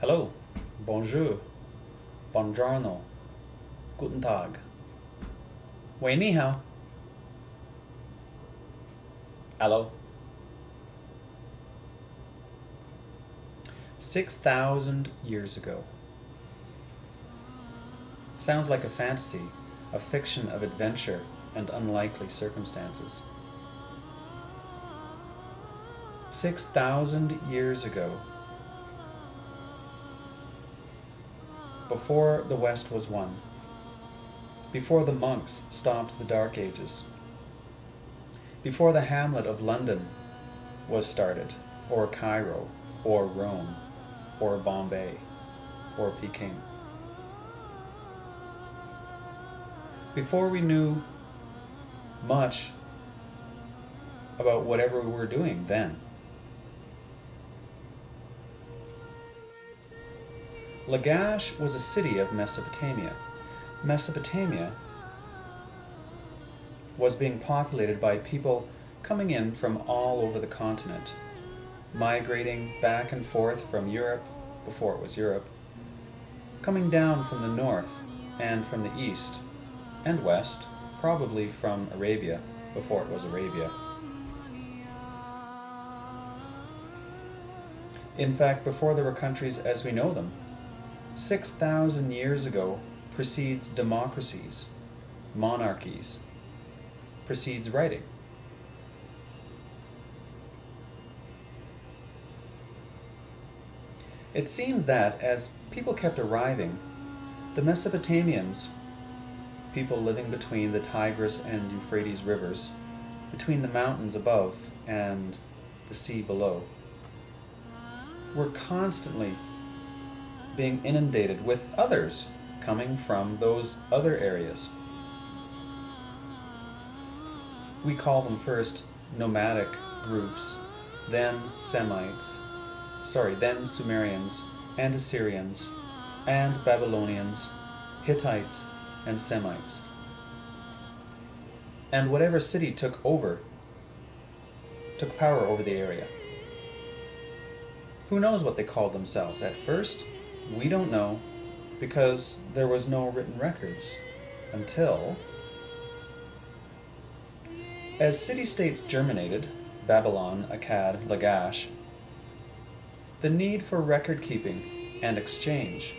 Hello, bonjour, buongiorno, guten Tag. 喂，你好。Hello. 6,000 years ago. Sounds like a fantasy, a fiction of adventure and unlikely circumstances. 6,000 years ago. Before the West was won. Before the monks stopped the Dark Ages. Before the hamlet of London was started, or Cairo, or Rome, or Bombay, or Peking. Before we knew much about whatever we were doing then. Lagash was a city of Mesopotamia. Mesopotamia was being populated by people coming in from all over the continent, migrating back and forth from Europe, before it was Europe, coming down from the north and from the east and west, probably from Arabia, before it was Arabia. In fact, before there were countries as we know them. 6,000 years ago precedes democracies, monarchies, precedes writing. It seems that as people kept arriving, the Mesopotamians, people living between the Tigris and Euphrates rivers, between the mountains above and the sea below, were constantly being inundated with others coming from those other areas. We call them first nomadic groups, then Semites, then Sumerians and Assyrians and Babylonians, Hittites and Semites. And whatever city took power over the area. Who knows what they called themselves at first? We don't know, because there was no written records until, as city-states germinated, Babylon, Akkad, Lagash, the need for record-keeping and exchange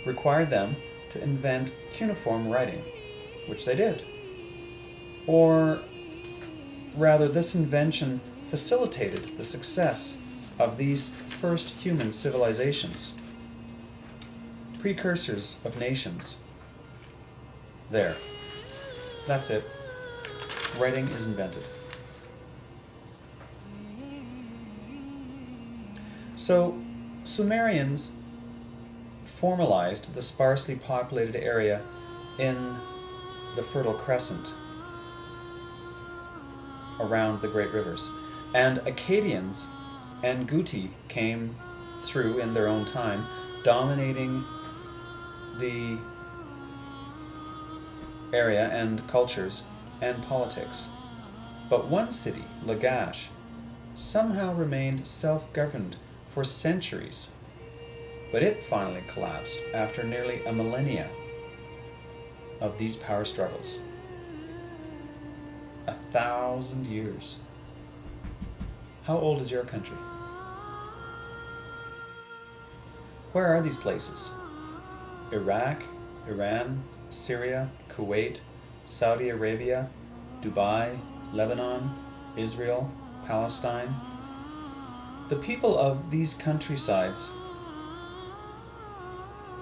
required them to invent cuneiform writing, which they did. Or rather, this invention facilitated the success of these first human civilizations. Precursors of nations. There. That's it. Writing is invented. So, Sumerians formalized the sparsely populated area in the Fertile Crescent around the great rivers. And Akkadians and Guti came through in their own time, dominating the area and cultures and politics. But one city, Lagash, somehow remained self-governed for centuries. But it finally collapsed after nearly a millennia of these power struggles. 1,000 years. How old is your country? Where are these places? Iraq, Iran, Syria, Kuwait, Saudi Arabia, Dubai, Lebanon, Israel, Palestine. The people of these countrysides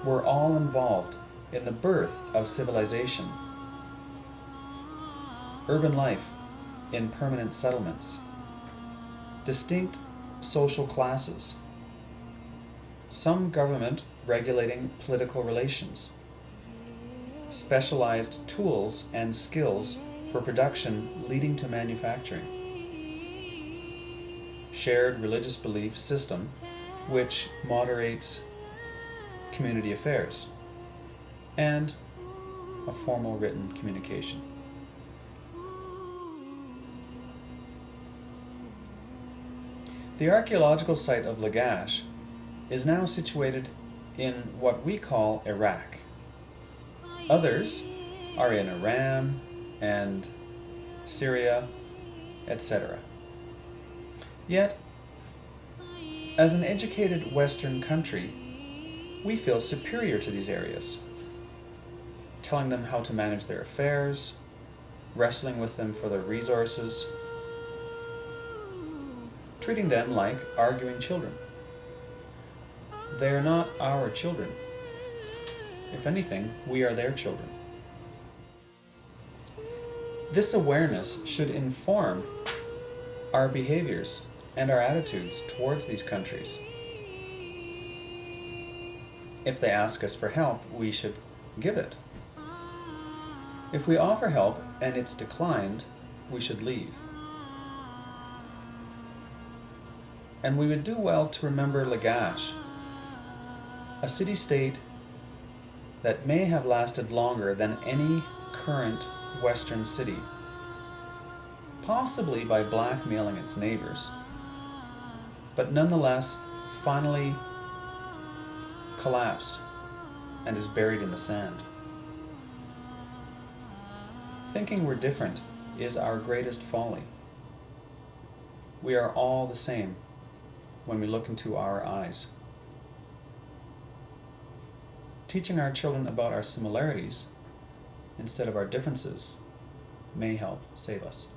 were all involved in the birth of civilization, urban life in permanent settlements, distinct social classes, some government regulating political relations, specialized tools and skills for production leading to manufacturing, shared religious belief system which moderates community affairs, and a formal written communication. The archaeological site of Lagash is now situated in what we call Iraq. Others are in Iran and Syria, etc. Yet, as an educated Western country, we feel superior to these areas, telling them how to manage their affairs, wrestling with them for their resources, treating them like arguing children. They are not our children. If anything, we are their children. This awareness should inform our behaviors and our attitudes towards these countries. If they ask us for help, we should give it. If we offer help and it's declined, we should leave. And we would do well to remember Lagash, a city-state that may have lasted longer than any current Western city, possibly by blackmailing its neighbors, but nonetheless finally collapsed and is buried in the sand. Thinking we're different is our greatest folly. We are all the same when we look into our eyes. Teaching our children about our similarities instead of our differences may help save us.